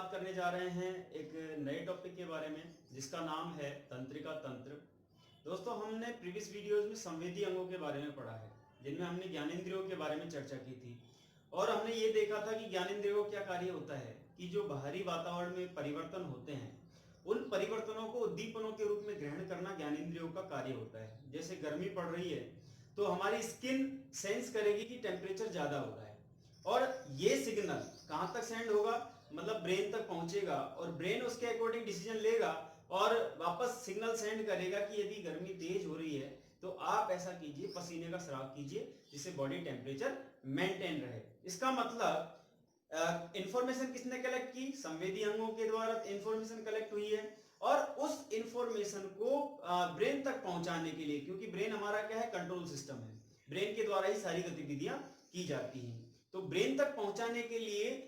बात करने जा रहे हैं एक नए टॉपिक के बारे में जिसका नाम है तंत्रिका तंत्र। दोस्तों, हमने प्रीवियस वीडियोस में संवेदी अंगों के बारे में पढ़ा है, जिनमें हमने ज्ञानेंद्रियों के बारे में चर्चा की थी और हमने ये देखा था कि ज्ञानेंद्रियों का क्या कार्य होता है कि जो बाहरी वातावरण में परिवर्तन होते हैं उन परिवर्तनों को उद्दीपनों के रूप में ग्रहण करना ज्ञानेंद्रियों का कार्य होता है। जैसे गर्मी पड़ रही है तो हमारी स्किन सेंस करेगी कि टेम्परेचर ज्यादा हो रहा है और ये सिग्नल कहाँ तक सेंड होगा, मतलब ब्रेन तक पहुंचेगा और ब्रेन उसके अकॉर्डिंग डिसीजन लेगा और वापस सिग्नल सेंड करेगा कि यदि गर्मी तेज हो रही है तो आप ऐसा कीजिए, पसीने का स्राव कीजिए जिससे बॉडी टेम्परेचर मेंटेन रहे। इसका मतलब इंफॉर्मेशन किसने कलेक्ट की? संवेदी अंगों के द्वारा इंफॉर्मेशन कलेक्ट हुई है और उस इंफॉर्मेशन को ब्रेन तक पहुंचाने के लिए, क्योंकि ब्रेन हमारा क्या है, कंट्रोल सिस्टम है, ब्रेन के द्वारा ही सारी गतिविधियां की जाती हैं। तो ब्रेन तक पहुंचाने के लिए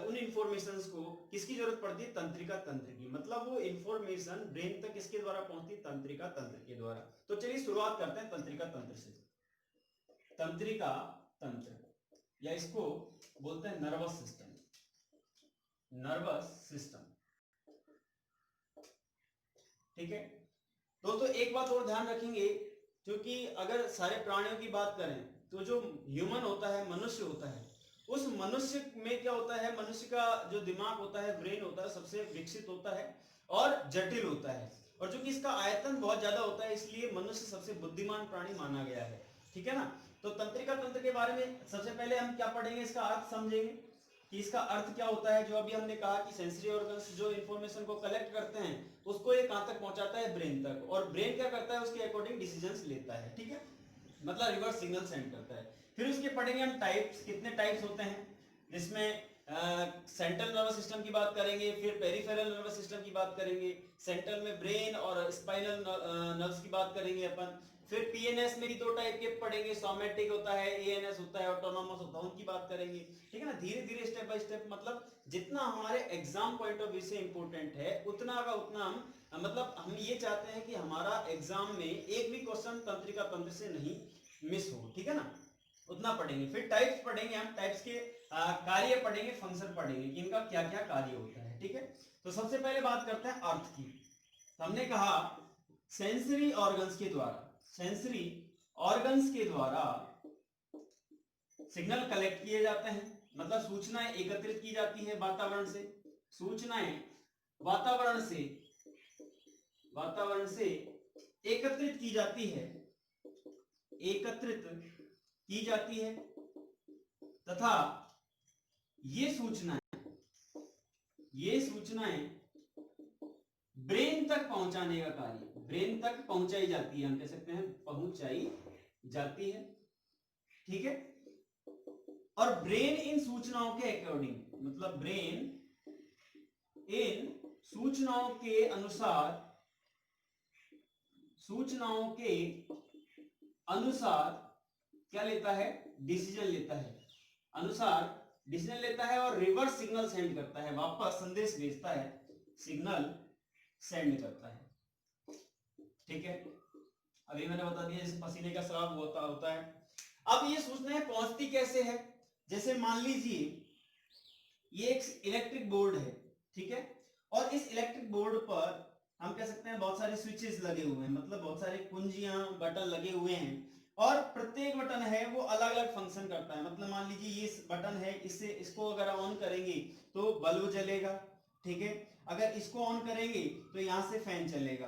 उन इंफॉर्मेशंस को किसकी जरूरत पड़ती है? तंत्रिका तंत्र की। मतलब वो इंफॉर्मेशन ब्रेन तक किसके द्वारा पहुंचती? तंत्रिका तंत्र के द्वारा। तो चलिए शुरुआत करते हैं तंत्रिका तंत्र से। तंत्रिका तंत्र या इसको बोलते हैं नर्वस सिस्टम। नर्वस सिस्टम, ठीक है दोस्तों। एक बात और ध्यान रखेंगे, क्योंकि अगर सारे प्राणियों की बात करें तो जो ह्यूमन होता है, मनुष्य होता है, उस मनुष्य में क्या होता है, मनुष्य का जो दिमाग होता है, ब्रेन होता है, सबसे विकसित होता है और जटिल होता है। और चूंकि इसका आयतन बहुत ज्यादा होता है इसलिए मनुष्य सबसे बुद्धिमान प्राणी माना गया है, ठीक है ना। तो तंत्रिका तंत्र के बारे में सबसे पहले हम क्या पढ़ेंगे, इसका अर्थ समझेंगे कि इसका अर्थ क्या होता है। जो अभी हमने कहा कि सेंसरी ऑर्गन्स जो इंफॉर्मेशन को कलेक्ट करते हैं उसको ये कहां तक पहुंचाता है? ब्रेन तक। और ब्रेन क्या करता है? उसके अकॉर्डिंग डिसीजंस लेता है, ठीक है, मतलब रिवर्स सिग्नल सेंड करता है। फिर उसके पढ़ेंगे हम टाइप्स, कितने टाइप्स होते हैं, जिसमें सेंट्रल नर्वस सिस्टम की बात करेंगे, फिर पेरिफेरल नर्वस सिस्टम की बात करेंगे, सेंट्रल में ब्रेन और स्पाइनल नर्व्स की बात करेंगे अपन। फिर पीएनएस में भी दो टाइप के पढ़ेंगे, सोमैटिक होता है, एएनएस होता है, ऑटोनोमस होता है, उनकी बात करेंगे, ठीक है ना। धीरे धीरे स्टेप बाय स्टेप, मतलब जितना हमारे एग्जाम पॉइंट ऑफ व्यू से इंपॉर्टेंट है उतना का उतना हम, मतलब हम ये चाहते हैं कि हमारा एग्जाम में एक भी क्वेश्चन तंत्रिका तंत्र से नहीं मिस हो, ठीक है ना, उतना पढ़ेंगे। फिर टाइप्स पढ़ेंगे हम, टाइप्स के कार्य पढ़ेंगे, फंक्शन पढ़ेंगे कि इनका क्या क्या कार्य होता है, ठीक है। तो सबसे पहले बात करते हैं अर्थ की। हमने कहा सेंसरी ऑर्गन्स के द्वारा, सेंसरी ऑर्गन्स के द्वारा सिग्नल कलेक्ट किए जाते हैं, मतलब सूचनाएं एकत्रित की जाती है वातावरण से, सूचनाएं वातावरण से एकत्रित की जाती है, एकत्रित की जाती है तथा ये सूचनाएं ब्रेन तक पहुंचाने का कार्य, ब्रेन तक पहुंचाई जाती है, हम कह सकते हैं पहुंचाई जाती है, ठीक है। और ब्रेन इन सूचनाओं के अकॉर्डिंग, मतलब ब्रेन इन सूचनाओं के अनुसार, सूचनाओं के अनुसार क्या लेता है? डिसीजन लेता है, अनुसार डिसीजन लेता है और रिवर्स सिग्नल सेंड करता है, वापस संदेश भेजता है, सिग्नल सेंड करता है, ठीक है। अभी मैंने बता दिया जैसे पसीने का स्राव होता है। अब ये सूचनाएं पहुंचती कैसे है? जैसे मान लीजिए ये एक इलेक्ट्रिक बोर्ड है, ठीक है, और इस इलेक्ट्रिक बोर्ड पर हम कह सकते हैं बहुत सारे स्विचेस लगे हुए हैं, मतलब बहुत सारे कुंजियां, बटन लगे हुए हैं और प्रत्येक बटन है वो अलग अलग फंक्शन करता है। मतलब मान लीजिए ये बटन है, इससे इसको अगर ऑन करेंगे तो बल्ब जलेगा, ठीक है। अगर इसको ऑन करेंगे तो यहां से फैन चलेगा,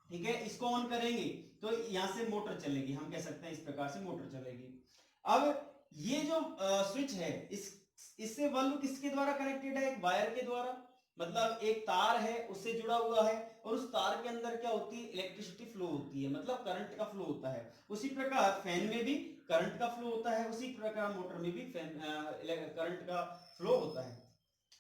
ठीक है। इसको ऑन करेंगे तो यहां से मोटर चलेगी, हम कह सकते हैं इस प्रकार से मोटर चलेगी। अब ये जो स्विच है, इससे बल्ब किसके द्वारा कनेक्टेड है? एक वायर के द्वारा, मतलब एक तार है उससे जुड़ा हुआ है और उस तार के अंदर क्या होती है? इलेक्ट्रिसिटी फ्लो होती है, मतलब करंट का फ्लो होता है। उसी प्रकार फैन में भी करंट का फ्लो होता है, उसी प्रकार मोटर में भी करंट का फ्लो होता है।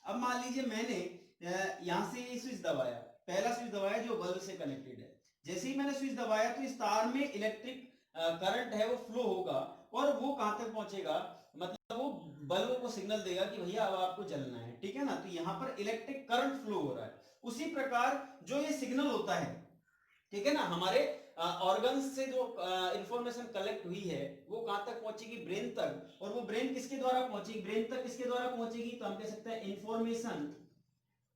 अब मान लीजिए मैंने यहां से ये स्विच दबाया, पहला स्विच दबाया जो बल्ब से कनेक्टेड है। जैसे ही मैंने स्विच दबाया तो इस तार में इलेक्ट्रिक करंट है वो फ्लो होगा और वो कहां तक पहुंचेगा? मतलब वो बल्ब को सिग्नल देगा कि भैया अब आपको जलना है, ठीक है ना। तो यहां पर इलेक्ट्रिक करंट फ्लो हो रहा है। उसी प्रकार जो ये सिग्नल होता है, ठीक है ना, हमारे ऑर्गन्स से जो इंफॉर्मेशन कलेक्ट हुई है वो कहां तक पहुंचेगी? ब्रेन तक। और वो ब्रेन किसके द्वारा पहुंचेगी? ब्रेन तक किसके द्वारा पहुंचेगी? तो हम कह सकते हैं इंफॉर्मेशन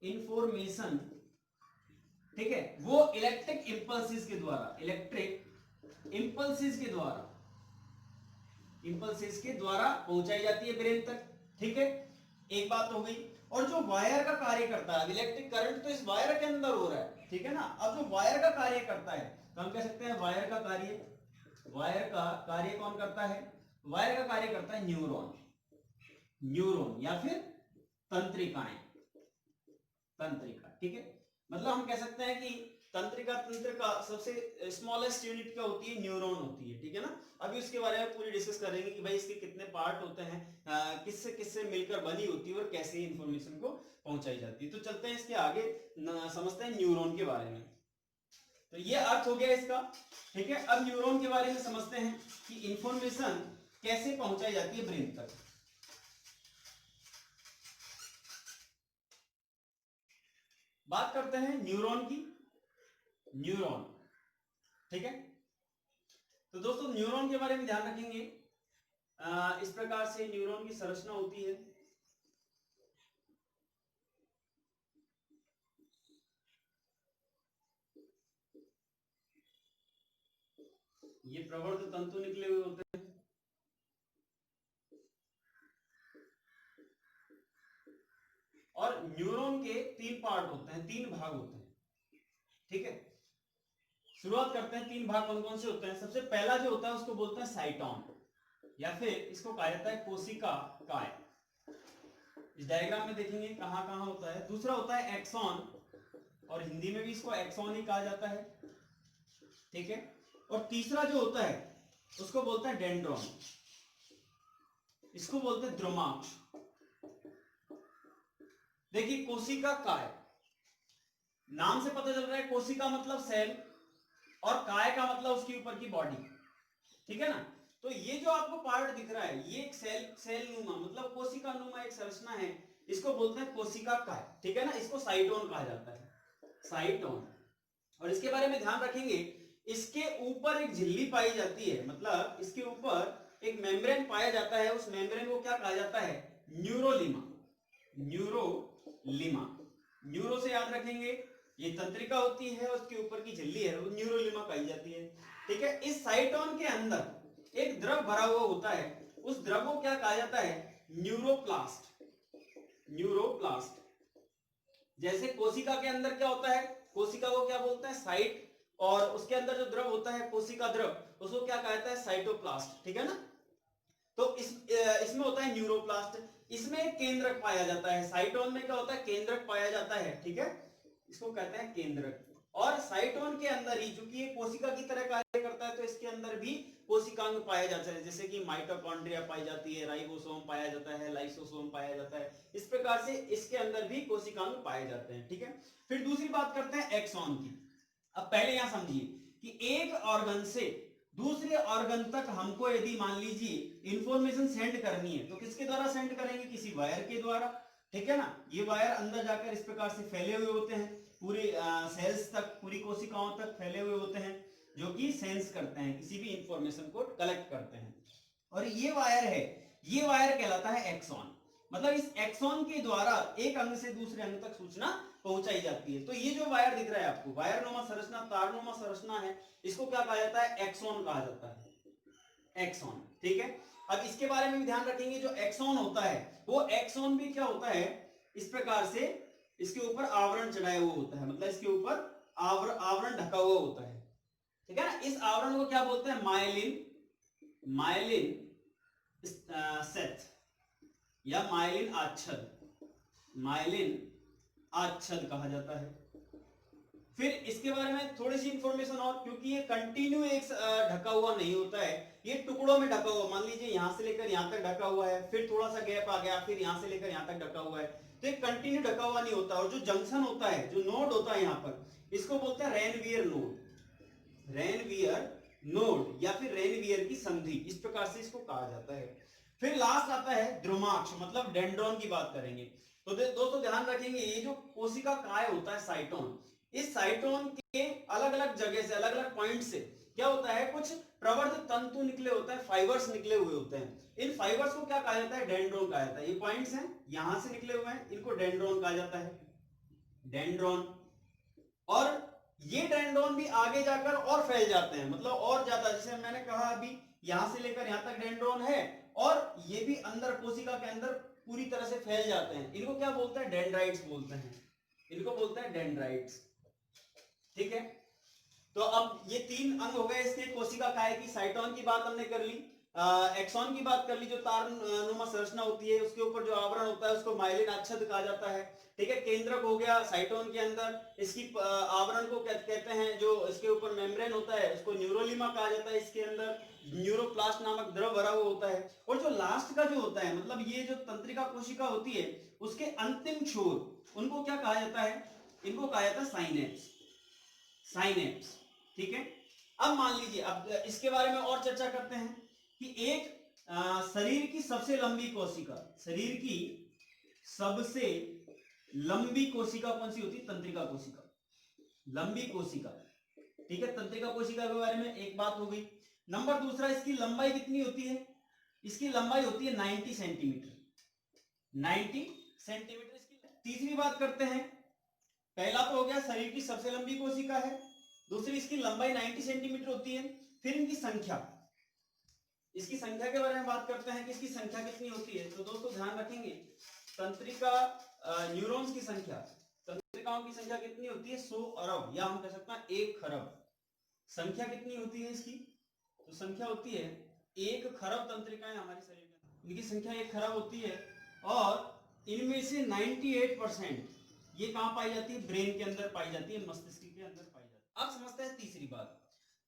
इंफॉर्मेशन, ठीक है, वो इलेक्ट्रिक इंपल्सिस के द्वारा, इलेक्ट्रिक इंपल्सिस के द्वारा पहुंचाई जाती है ब्रेन तक, ठीक है। एक बात हो गई। और जो वायर का कार्य करता है, इलेक्ट्रिक करंट तो इस वायर के अंदर हो रहा है, ठीक है ना। अब जो वायर का कार्य करता है तो हम कह सकते हैं वायर का कार्य कौन करता है? वायर का कार्य करता है न्यूरॉन या फिर तंत्रिका, ठीक है। मतलब हम कह सकते हैं कि तंत्रिका सबसे स्मॉलेस्ट यूनिट क्या होती है? न्यूरॉन होती है, ठीक है ना। अभी उसके बारे में पूरी डिस्कस करेंगे कि भाई इसके कितने पार्ट होते हैं, किससे किससे मिलकर बनी होती है और कैसे इंफॉर्मेशन को पहुंचाई जाती है। तो चलते हैं इसके आगे समझते हैं न्यूरॉन के बारे में। तो ये अर्थ हो गया इसका, ठीक है। अब न्यूरॉन के बारे में समझते हैं कि इंफॉर्मेशन कैसे पहुंचाई जाती है ब्रेन तक। बात करते हैं न्यूरॉन की, ठीक है। तो दोस्तों न्यूरॉन के बारे में ध्यान रखेंगे, इस प्रकार से न्यूरॉन की संरचना होती है। ये प्रवर्ध तंतु निकले हुए होते हैं, और न्यूरॉन के 3 पार्ट होते हैं, 3 भाग होते हैं, ठीक है। शुरुआत करते हैं, 3 भाग कौन कौन से होते हैं। सबसे पहला जो होता है उसको बोलते हैं साइटॉन, या फिर इसको कहा जाता है कोशिका काय। इस डायग्राम में देखेंगे कहां कहां होता है। दूसरा होता है एक्सॉन, और हिंदी में भी इसको एक्सॉन ही कहा जाता है, ठीक है। और तीसरा जो होता है उसको बोलते हैं डेंड्रॉन, इसको बोलते हैं द्रुमांश। देखिए कोशिका काय, नाम से पता चल रहा है कोशिका मतलब सेल, और काय का मतलब उसके ऊपर की बॉडी, ठीक है ना। तो ये जो आपको पार्ट दिख रहा है ये एक सेल नुमा मतलब कोशिका नुमा एक संरचना है, इसको बोलते हैं कोशिका काय, ठीक है ना। इसको साइटोन कहा जाता है, साइटोन। और इसके बारे में ध्यान रखेंगे, इसके ऊपर एक झिल्ली पाई जाती है, मतलब इसके ऊपर एक मेम्ब्रेन पाया जाता है। उस मेम्ब्रेन को क्या कहा जाता है? न्यूरोलिमा। न्यूरो से याद रखेंगे, ये तंत्रिका होती है, उसके ऊपर की झिल्ली है वो न्यूरोलिमा कही जाती है, ठीक है। इस साइटोन के अंदर एक द्रव भरा हुआ होता है, उस द्रव को क्या कहा जाता है? न्यूरोप्लास्ट। जैसे कोशिका के अंदर क्या होता है? कोशिका को क्या बोलते हैं? साइट। और उसके अंदर जो द्रव होता है कोशिका द्रव, उसको क्या कहता है? साइटोप्लास्ट, ठीक है ना। तो इसमें होता है न्यूरोप्लास्ट, इसमें एक केंद्रक पाया जाता है। साइटोन में क्या होता है? केंद्रक पाया जाता है, ठीक है, इसको कहते हैं केंद्रक। और साइटोन के अंदर ही, चूंकि ये कोशिका की तरह कार्य करता है, तो इसके अंदर भी कोशिकांग पाया जाता है, जैसे कि माइटोकॉन्ड्रिया पाई जाती है, राइबोसोम पाया जाता है, लाइसोसोम पाया जाता है। इस प्रकार से इसके अंदर भी कोशिकांग पाए जाते हैं, ठीक है। फिर दूसरी बात करते हैं एक्सॉन की। अब पहले यहां समझिए कि एक ऑर्गन से दूसरे ऑर्गन तक हमको यदि मान लीजिए इंफॉर्मेशन सेंड करनी है, तो किसके द्वारा सेंड करेंगे? किसी वायर के द्वारा, ठीक है ना। ये वायर अंदर जाकर इस प्रकार से फैले हुए होते हैं, पूरे सेल्स तक, पूरी कोशिकाओं तक फैले हुए होते हैं, जो कि सेंस करते हैं, किसी भी इंफॉर्मेशन को कलेक्ट करते हैं। और ये वायर है, ये वायर कहलाता है एक्सॉन। मतलब इस एक्सॉन के द्वारा एक अंग से दूसरे अंग तक सूचना पहुंचाई जाती है। तो ये जो वायर दिख रहा है आपको, वायर नुमा संरचना, तारनुमा संरचना है, इसको क्या कहा जाता है? एक्सॉन कहा जाता है, एक्सॉन, ठीक है। अब इसके बारे में भी ध्यान रखेंगे, जो एक्सॉन होता है वो एक्सॉन भी क्या होता है? इस प्रकार से इसके ऊपर आवरण चढ़ाया हुआ होता है, मतलब इसके ऊपर आवरण ढका हुआ होता है, ठीक है ना। इस आवरण को क्या बोलते हैं? माइलिन सेथ या माइलिन आच्छद कहा जाता है। फिर इसके बारे में थोड़ी सी इंफॉर्मेशन और, क्योंकि ये कंटिन्यू एक ढका हुआ नहीं होता है, ये टुकड़ों में ढका हुआ, मान लीजिए यहां से लेकर यहां तक ढका हुआ है, फिर थोड़ा सा गैप आ गया, फिर यहां से लेकर यहां तक ढका हुआ है, तो ये कंटिन्यू ढका हुआ नहीं होता। और जो जंक्शन होता है, जो नोड होता है यहाँ पर, इसको बोलते हैं रेनवियर नोड या फिर रेनवियर की संधि, इस प्रकार से इसको कहा जाता है। फिर लास्ट आता है द्रुमाक्ष, मतलब डेंड्रॉन की बात करेंगे। तो दोस्तों ध्यान रखेंगे, ये जो कोशिका काय होता है साइटोन, इस साइटोन के अलग अलग जगह से, अलग अलग पॉइंट से क्या होता है? कुछ प्रवर्ध तंतु निकले होते हैं, फाइबर्स निकले हुए होते हैं। इन फाइबर्स को क्या कहा जाता है? डेंड्रोन कहा जाता है। ये पॉइंट्स हैं, यहां से निकले हुए हैं, इनको डेंड्रोन कहा जाता है, डेंड्रॉन, और ये डेंड्रॉन भी आगे जाकर और फैल जाते हैं, मतलब और ज्यादा, जैसे मैंने कहा अभी यहां से लेकर यहां तक डेंड्रॉन है, और ये भी अंदर कोशिका के अंदर पूरी तरह से फैल जाते हैं। इनको क्या बोलते हैं? डेंड्राइट्स बोलते हैं, इनको बोलते हैं डेंड्राइट्स। ठीक है, तो अब ये तीन अंग हो गए इसके कोशिका काय की। साइटोन की बात हमने कर ली, एक्सॉन की बात कर ली, जो तारनुमा संरचना होती है उसके ऊपर जो आवरण होता है उसको माइलिन आच्छाद कहा जाता है। ठीक है, केंद्रक हो गया साइटोन के अंदर, इसकी आवरण को कहते हैं, जो इसके ऊपर मेम्ब्रेन होता है उसको न्यूरोलिमा कहा जाता है, इसके अंदर न्यूरोप्लास्ट नामक द्रव भरा हुआ होता है। और जो लास्ट का जो होता है, मतलब ये जो तंत्रिका कोशिका होती है उसके अंतिम छोर, उनको क्या कहा जाता है? इनको कहा जाता है साइनेप्स, साइनेप्स। ठीक है, अब मान लीजिए, अब इसके बारे में और चर्चा करते हैं कि एक शरीर की सबसे लंबी कोशिका, शरीर की सबसे लंबी कोशिका कौन सी होती है? तंत्रिका कोशिका, लंबी कोशिका। ठीक है, तंत्रिका कोशिका के बारे में एक बात हो गई। नंबर दूसरा, इसकी लंबाई कितनी होती है? इसकी लंबाई होती है 90 सेंटीमीटर, 90 सेंटीमीटर इसकी। तीसरी बात करते हैं, पहला तो हो गया शरीर की सबसे लंबी कोशिका है, दूसरी इसकी लंबाई 90 सेंटीमीटर होती है। फिर इनकी संख्या, इसकी संख्या के बारे में बात करते हैं कि इसकी संख्या कितनी होती है। तो दोस्तों ध्यान रखेंगे, तंत्रिका न्यूरॉन्स की संख्या, तंत्रिकाओं की संख्या कितनी होती है? 100 अरब, या हम कह सकते हैं 1 खरब। संख्या कितनी होती है इसकी? तो संख्या होती है 1 खरब तंत्रिकाएं हमारे शरीर में, इनकी संख्या 1 खरब होती है। और इनमें से 98% ये कहां पाई जाती है? ब्रेन के अंदर पाई जाती है, मस्तिष्क के अंदर पाई जाती है। अब समझते हैं तीसरी बात।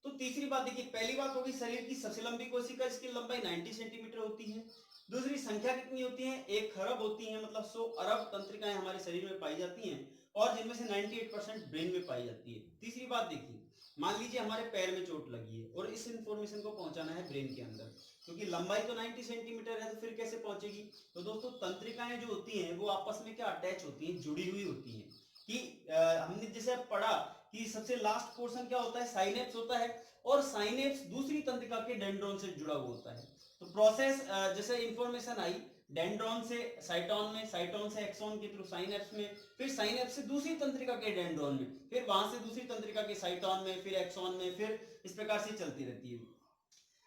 तो तीसरी बात देखिए, पहली बात होगी शरीर की सबसे लंबी कोशिका, इसकी लंबाई 90 सेंटीमीटर होती है। दूसरी, संख्या कितनी होती है? 1 खरब होती है, मतलब 100 अरब तंत्रिकाएं हमारे शरीर में पाई जाती हैं, और जिनमें से 98% ब्रेन में पाई जाती है। तीसरी बात देखिए, मान लीजिए हमारे पैर में चोट लगी है और इस इंफॉर्मेशन को पहुंचाना है ब्रेन के अंदर, क्योंकि लंबाई तो 90 सेंटीमीटर है, तो फिर कैसे पहुंचेगी? तो दोस्तों तंत्रिकाएं जो होती हैं वो आपस में क्या अटैच होती हैं, जुड़ी हुई होती हैं। कि हमने जैसे पढ़ा कि सबसे लास्ट पोर्शन क्या होता है? साइनेप्स होता है, और साइनेप्स दूसरी तंत्रिका के डेंड्रॉन से जुड़ा हुआ होता है। तो प्रोसेस जैसे इंफॉर्मेशन आई डेंड्रॉन से साइटोन में, साइटोन से एक्सॉन के थ्रू साइनेप्स में, फिर साइनेप्स से दूसरी तंत्रिका के डेंड्रॉन में, फिर वहां से दूसरी तंत्रिका के साइटोन में, फिर एक्सॉन में, फिर इस प्रकार से चलती रहती है।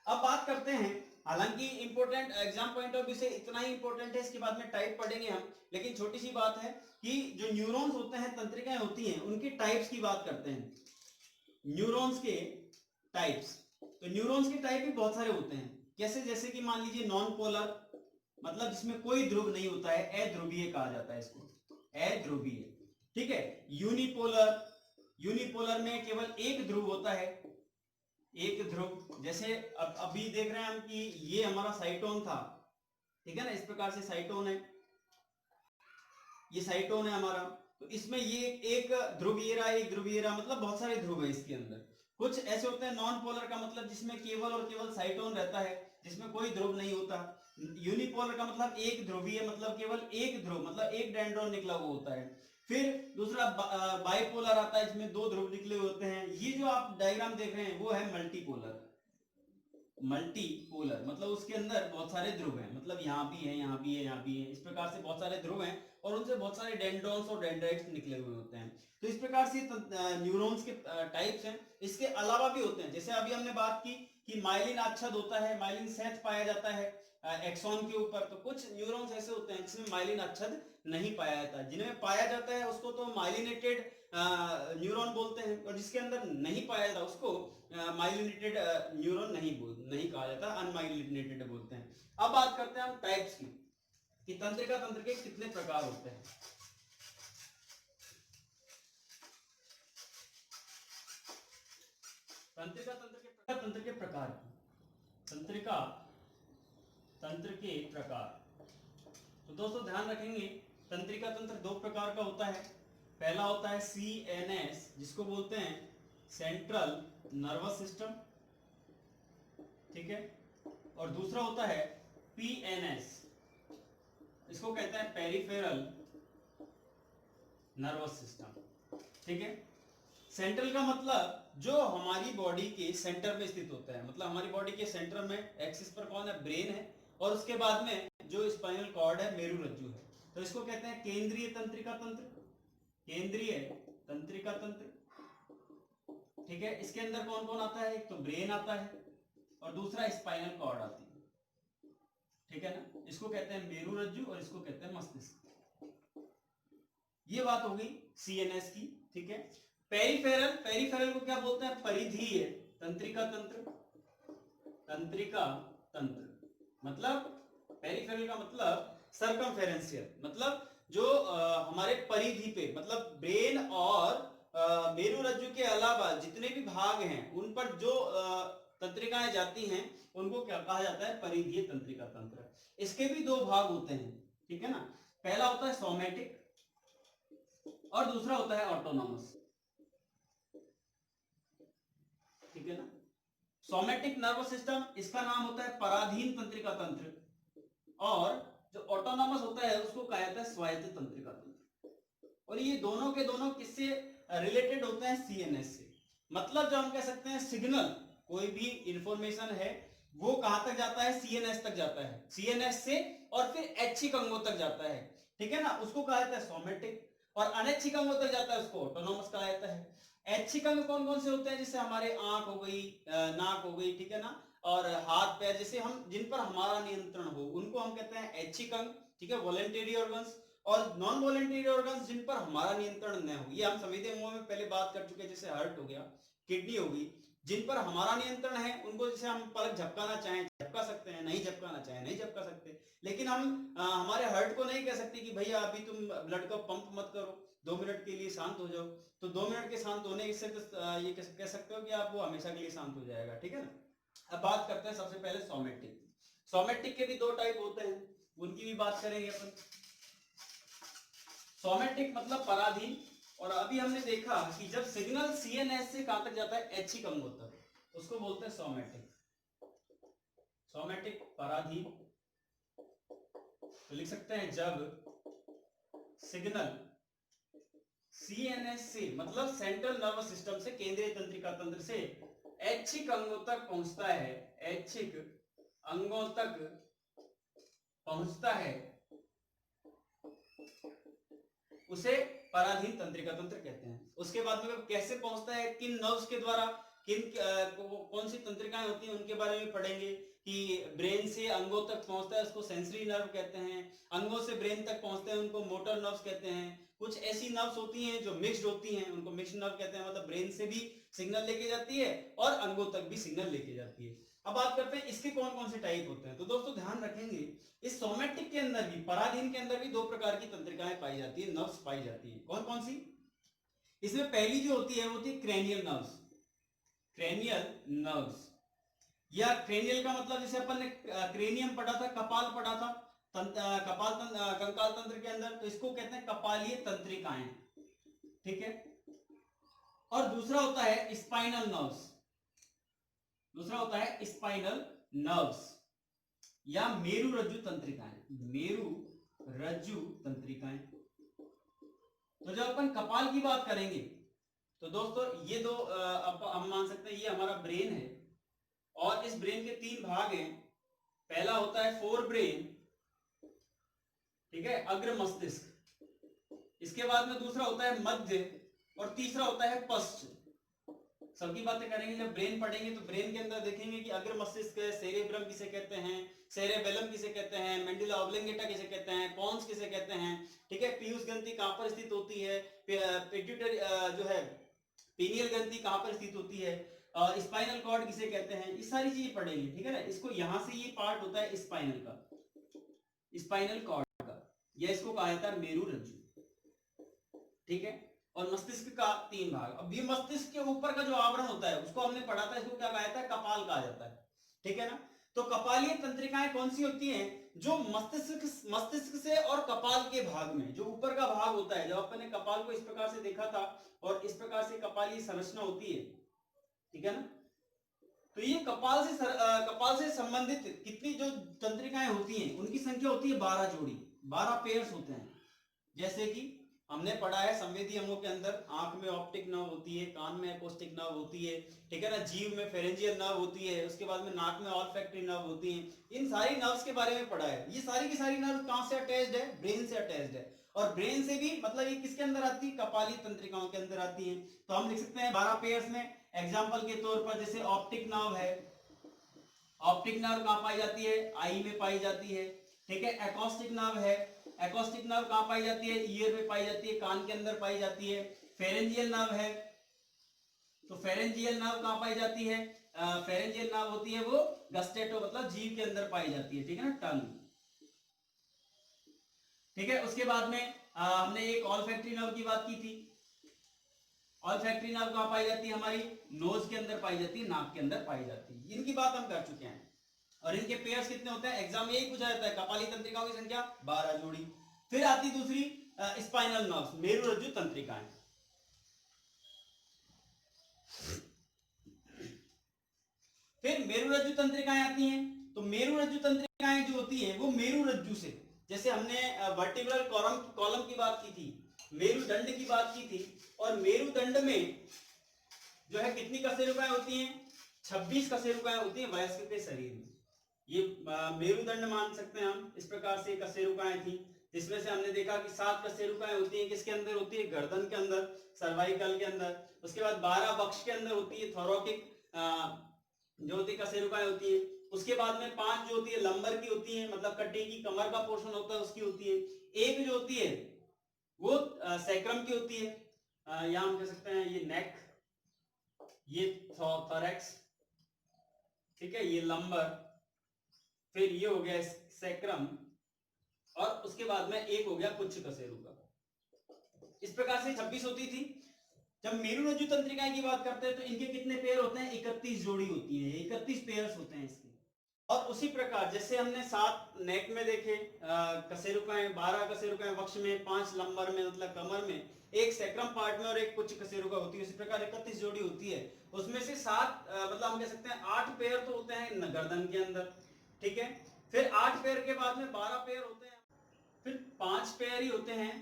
अब बात करते हैं, हालांकि important exam point of view से इतना ही इंपॉर्टेंट है, इसके बाद में टाइप पढ़ेंगे हम, लेकिन छोटी सी बात है कि जो न्यूरॉन्स होते हैं, तंत्रिकाएं होती हैं, उनके टाइप्स की बात करते हैं। न्यूरॉन्स के टाइप्स, तो न्यूरॉन्स के टाइप भी बहुत सारे होते हैं। कैसे? जैसे कि मान लीजिए नॉन पोलर, मतलब जिसमें कोई ध्रुव नहीं होता है, अध्रुवीय कहा जाता है इसको, अध्रुवीय। ठीक है, यूनिपोलर, यूनिपोलर में केवल एक ध्रुव होता है, एक ध्रुव। जैसे अब अभी देख रहे हैं हम कि ये हमारा साइटोन था, ठीक है ना, इस प्रकार से साइटोन है, ये साइटोन है हमारा, तो इसमें ये एक ध्रुव ये रहा, एक ध्रुव ये रहा, मतलब बहुत सारे ध्रुव है इसके अंदर। कुछ ऐसे होते हैं नॉन पोलर का मतलब जिसमें केवल और केवल साइटोन रहता है, जिसमें कोई ध्रुव नहीं होता। यूनिपोलर का मतलब एक ध्रुवीय, मतलब केवल एक ध्रुव, मतलब एक डेंड्रॉन निकला हुआ होता है। फिर दूसरा बाइपोलर आता है, इसमें 2 ध्रुव निकले होते हैं। ये जो आप डायग्राम देख रहे हैं वो है मल्टीपोलर, मल्टीपोलर मतलब उसके अंदर बहुत सारे ध्रुव हैं, मतलब यहाँ भी है, यहाँ भी है, यहाँ भी है, इस प्रकार से बहुत सारे ध्रुव हैं, और उनसे बहुत सारे डेंड्रॉन्स और डेंड्राइट्स निकले हुए होते हैं। तो इस प्रकार से न्यूरॉन्स के टाइप्स हैं। इसके अलावा भी होते हैं, जैसे अभी हमने बात की कि माइलिन आच्छाद होता है, माइलिन सेथ पाया जाता है एक्सॉन के ऊपर। तो कुछ न्यूरॉन्स ऐसे होते हैं जिसमें माइलिन आच्छाद नहीं पाया जाता, जिनमें पाया जाता है उसको तो माइलिनेटेड न्यूरॉन बोलते हैं, और जिसके अंदर नहीं पाया जाता उसको माइलिनेटेड न्यूरॉन नहीं कहा जाता, अनमाइलिनेटेड बोलते हैं। अब बात करते हैं हम टाइप्स की, कि तंत्रिका तंत्र के कितने प्रकार होते हैं। तंत्रिका तंत्र के प्रकार, तंत्रिका तंत्र के प्रकार। तो दोस्तों ध्यान रखेंगे, तंत्रिका तंत्र 2 प्रकार का होता है। पहला होता है CNS, जिसको बोलते हैं सेंट्रल नर्वस सिस्टम, ठीक है, और दूसरा होता है PNS, इसको कहते हैं पेरिफेरल नर्वस सिस्टम, ठीक है। सेंट्रल का मतलब जो हमारी बॉडी के सेंटर में स्थित होता है, मतलब हमारी बॉडी के सेंटर में एक्सिस पर कौन है? ब्रेन है, और उसके बाद में जो स्पाइनल कॉर्ड है, मेरुरज्जु है, तो इसको कहते हैं केंद्रीय तंत्रिका तंत्र। केंद्रीय तंत्रिका तंत्र, ठीक है। इसके अंदर कौन कौन आता है? एक तो ब्रेन आता है और दूसरा स्पाइनल कॉर्ड आती है, ठीक है ना। इसको कहते हैं मेरू रज्जु और इसको कहते हैं मस्तिष्क। ये बात हो गई सीएनएस की, ठीक है। पेरिफेरल, पेरिफेरल को क्या बोलते हैं? परिधीय तंत्रिका तंत्र, तंत्रिका तंत्र मतलब पेरिफेरल का मतलब सर्कमफेरेंशियल, मतलब जो हमारे परिधि पे, मतलब ब्रेन और मेरू रज्जु के अलावा जितने भी भाग हैं उन पर जो तंत्रिकाएं जाती हैं उनको क्या कहा जाता है? परिधीय तंत्रिका तंत्र। इसके भी दो भाग होते हैं, ठीक है ना। पहला होता है सोमैटिक और दूसरा होता है ऑटोनॉमस, ठीक है ना। सोमैटिक नर्वस सिस्टम, इसका नाम होता है पराधीन तंत्रिका तंत्र, और जो ऑटोनॉमस होता है उसको कहा जाता है स्वायत्त तंत्रिका तंत्र। और ये दोनों के दोनों किससे रिलेटेड होते हैं? सीएनएस से। मतलब जो हम कह सकते हैं सिग्नल, कोई भी इंफॉर्मेशन है वो कहां तक जाता है? सीएनएस तक जाता है, सीएनएस से और फिर ऐच्छिक अंगों तक जाता है, ठीक है ना। उसको कहा जाता है सोमैटिक, और अनैच्छिक अंगों तक जाता है उसको ऑटोनॉमस कहा जाता है। ऐच्छिक अंग कौन कौन से होते हैं? जैसे हमारे आंख हो गई, नाक हो गई, ठीक है ना, और हाथ पैर, जैसे हम जिन पर हमारा नियंत्रण हो उनको हम कहते हैं ऐच्छिक अंग, ठीक है, वॉलंटरी ऑर्गन्स। और नॉन वॉलंटरी ऑर्गन्स जिन पर हमारा नियंत्रण न हो, ये हम संवेदी अंगों में पहले बात कर चुके हैं, जैसे हार्ट हो गया, किडनी हो गई। जिन पर हमारा नियंत्रण है उनको जैसे हम पलक झपकाना चाहें झपका सकते हैं, नहीं झपकाना चाहें नहीं झपका सकते। लेकिन हम हमारे हार्ट को नहीं कह सकते कि भैया अभी तुम ब्लड का पंप मत करो, 2 मिनट के लिए शांत हो जाओ। तो 2 मिनट के शांत होने से ये कह सकते हो कि आप वो हमेशा के लिए शांत हो जाएगा, ठीक है ना। अब बात करते हैं सबसे पहले सोमैटिक। सोमैटिक के भी दो टाइप होते हैं, उनकी भी बात करेंगे अपन। सोमैटिक मतलब पराधीन, और अभी हमने देखा कि जब सिग्नल सीएनएस से कहां तक जाता है? ऐच्छिक अंगों तक, उसको बोलते हैं सोमैटिक। सोमैटिक पराधीन, तो लिख सकते हैं जब सिग्नल सीएनएस से, मतलब सेंट्रल नर्वस सिस्टम से, केंद्रीय तंत्रिका तंत्र से ऐच्छिक अंगों तक पहुंचता है, ऐच्छिक अंगों तक पहुंचता है, उसे पराधीन तंत्रिका तंत्र कहते हैं। उसके बाद में कैसे पहुंचता है, किन नर्व्स के द्वारा, कौन सी तंत्रिकाएं होती हैं उनके बारे में पढ़ेंगे। कि ब्रेन से अंगों तक पहुंचता है उसको सेंसरी नर्व कहते हैं, अंगों से ब्रेन तक पहुंचते हैं उनको मोटर नर्व्स कहते हैं। कुछ ऐसी नर्व्स होती हैं जो मिक्स्ड होती हैं, उनको मिक्स्ड नर्व कहते हैं, मतलब ब्रेन से भी सिग्नल लेके जाती है और अंगों तक भी सिग्नल लेके जाती है। अब बात करते हैं इसके कौन कौन से टाइप होते हैं। तो दोस्तों ध्यान रखेंगे, इस सोमैटिक के अंदर भी, पराधीन के अंदर भी दो प्रकार की तंत्रिकाएं पाई जाती है, नर्व्स पाई जाती है। कौन कौन सी? इसमें पहली जो होती है वो होती है क्रेनियल नर्व्स। क्रेनियल नर्व्स, या क्रेनियल का मतलब जैसे अपन ने क्रेनियम पढ़ा था, कपाल पढ़ा था, कंकाल तंत्र के अंदर, तो इसको कहते हैं कपालीय तंत्रिकाएं, ठीक है। और दूसरा होता है स्पाइनल नर्व्स, दूसरा होता है स्पाइनल नर्व्स या मेरु रज्जु तंत्रिकाएं, मेरु रज्जु तंत्रिकाएं। तो जब अपन कपाल की बात करेंगे तो दोस्तों ये दो हम मान सकते हैं ये हमारा ब्रेन है, और इस ब्रेन के 3 भाग हैं। पहला होता है फोर ब्रेन, ठीक है, अग्र मस्तिष्क। इसके बाद में दूसरा होता है मध्य, और तीसरा होता है पश्च। सबकी बातें करेंगे, जब ब्रेन पढ़ेंगे तो ब्रेन के अंदर देखेंगे कि अग्र मस्तिष्क है, सेरेब्रम किसे कहते हैं, सेरेबेलम किसे कहते हैं, मेंडुला ऑब्लिंगेटा किसे कहते हैं, पोन्स किसे कहते हैं, ठीक है। पीयूष ग्रंथि कहां पर स्थित होती है, पिट्यूटरी जो है पीनियल ग्रंथि कहां पर स्थित होती है, स्पाइनल कॉर्ड किसे कहते हैं, ये सारी चीजें पढ़ेंगे, ठीक है ना। इसको यहां से ये पार्ट होता है स्पाइनल का, स्पाइनल कॉर्ड का, या इसको कहा जाता है मेरु रज्जु, ठीक है। और मस्तिष्क का 3 भाग। अब ये मस्तिष्क के ऊपर का जो आवरण होता है उसको हमने पढ़ा था, इसको क्या कहा जाता है? कपाल कहा जाता है, ठीक है ना। तो कपालीय तंत्रिकाएं कौन सी होती हैं? जो मस्तिष्क से और कपाल के भाग में जो ऊपर का भाग होता है, जब अपन ने कपाल को इस प्रकार से देखा था और इस प्रकार से कपालीय संरचना होती है, ठीक है ना। तो ये कपाल से संबंधित कितनी जो तंत्रिकाएं होती हैं उनकी संख्या होती है 12 जोड़ी, 12 पेयर्स होते हैं। जैसे कि हमने पढ़ा है संवेदी अंगों के अंदर आंख में ऑप्टिक नर्व होती है, कान में एकॉस्टिक नर्व होती है, ठीक है ना, जीभ में फेरेंजियल नर्व होती है, उसके बाद में नाक में ऑल्फैक्टरी नर्व होती है। इन सारी नर्व्स के बारे में पढ़ा है। ये सारी की सारी नर्व कहां से अटैच्ड है? ब्रेन से अटैच्ड है। और ब्रेन से भी मतलब ये किसके अंदर आती है, कपाली तंत्रिकाओं के अंदर आती है। तो हम लिख सकते हैं 12 पेयर्स में। एग्जांपल के तौर पर जैसे ऑप्टिक नर्व है, ऑप्टिक नर्व कहां पाई जाती है, आई में पाई जाती है, ठीक है। एकॉस्टिक नर्व है, एकॉस्टिक नर्व कहां पाई जाती है, ईयर में पाई जाती है, कान के अंदर पाई जाती है। फेरेंजियल नर्व है, तो फेरेंजियल नर्व कहां पाई जाती है, फेरेंजियल नर्व होती है वो गस्टेटो मतलब जीभ के अंदर पाई जाती है, ठीक है ना, टंग, ठीक है। उसके बाद में हमने एक ऑल्फैक्टरी नर्व की बात की थी। ऑल्फैक्टरी नर्व कहां पाई जाती है, हमारी नोज के अंदर पाई जाती है, नाक के अंदर पाई जाती है। इनकी बात हम कर चुके हैं। और इनके पेयर्स कितने होते हैं, एग्जाम में यही पूछा जाता है, कपाली तंत्रिकाओं की संख्या 12 जोड़ी। फिर आती दूसरी स्पाइनल नर्व्स, मेरुरज्जु तंत्रिकाएं। फिर मेरुरज्जु तंत्रिकाएं आती हैं। तो मेरुरज्जु तंत्रिकाएं जो होती हैं वो मेरुरज्जु से, जैसे हमने वर्टिब्रल कॉलम की बात की थी, मेरुदंड की बात की थी, और मेरुदंड में जो है कितनी कशेरुकाएं होती हैं, 26 कशेरुकाएं होती हैं वयस्क के शरीर में। ये मेरुदंड मान सकते हैं हम। इस प्रकार से कशेरुकाएं थी, जिसमें से हमने देखा कि 7 कशेरुकाएं होती हैं किसके अंदर होती है, गर्दन के अंदर, सर्वाइकल के अंदर। उसके बाद 12 वक्ष के अंदर होती है, थोरैकिक जो होती है कशेरुकाएं होती है। उसके बाद में 5 जो होती है लंबर की होती है, मतलब कटी की कमर का पोर्शन होता है उसकी होती है। एक जो होती है वो सैक्रम की होती है, यहां हम कह सकते हैं ये नेक, ये थोरैक्स, ठीक है, ये लंबर, फिर ये हो गया सैक्रम, और उसके बाद में एक हो गया पुच्छ कशेरुका। इस प्रकार से 26 होती थी। जब मेरुरज्जु तंत्रिकाएं की बात करते हैं तो इनके कितने पेयर होते हैं, 31 जोड़ी होती है, 31 पेयर्स होते हैं इसके। और उसी प्रकार जैसे हमने 7 नेक में देखे कशेरुकाएं, 12 कशेरुकाएं वक्ष में, 5 लंबर में मतलब कमर में, एक सैक्रम पार्ट में और एक पुच्छ कशेरुका होती है। उसी प्रकार 31 जोड़ी होती है। उसमें से 7 मतलब हम कह सकते हैं 8 पेयर तो होते हैं गर्दन के अंदर, ठीक है। फिर 8 पेयर के बाद में 12 पेयर होते हैं, फिर 5 पेयर ही होते हैं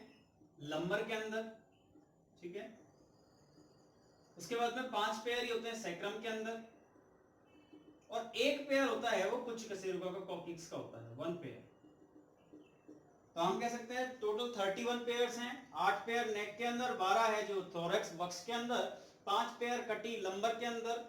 लंबर के अंदर, ठीक है। उसके बाद में 5 पेयर ही होते हैं सैक्रम के अंदर, और एक पेयर होता है वो पुच्छ कशेरुका का, कॉक्सिक्स का होता है, 1 पेयर। तो हम कह सकते हैं टोटल 31 पेयर्स हैं। 8 पेयर नेक के अंदर, 12 है जो थोरैक्स वक्ष के अंदर, 5 पेयर कटी लंबर के अंदर,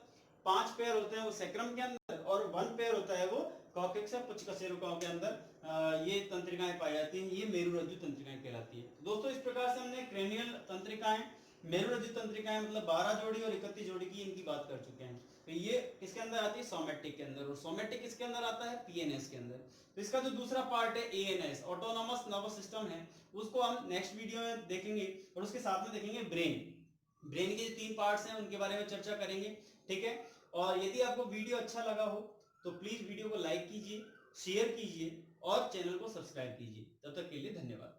5 पेयर होते हैं वो सैक्रम के अंदर, और 1 पेयर होता है वो कॉक्सिक्स या पुच्छ कशेरुकाओं के अंदर। ये तंत्रिकाएं पाई जाती हैं, ये मेरुरज्जु तंत्रिकाएं कहलाती है। दोस्तों इस प्रकार से हमने क्रेनियल तंत्रिकाएं, मेरुरज्जु तंत्रिकाएं मतलब 12 जोड़ी और 31 जोड़ी की इनकी बात कर चुके हैं। तो ये किसके अंदर आती है, सोमैटिक के अंदर, और सोमैटिक किसके अंदर आता है, पीएनएस के अंदर। तो इसका जो दूसरा पार्ट है एएनएस, ऑटोनोमस नर्वस सिस्टम है, उसको हम नेक्स्ट वीडियो में देखेंगे, और उसके साथ में देखेंगे ब्रेन के जो 3 पार्ट्स हैं उनके बारे में चर्चा करेंगे, ठीक है। और यदि आपको वीडियो अच्छा लगा हो तो प्लीज वीडियो को लाइक कीजिए, शेयर कीजिए और चैनल को सब्सक्राइब कीजिए। तब तक के लिए धन्यवाद।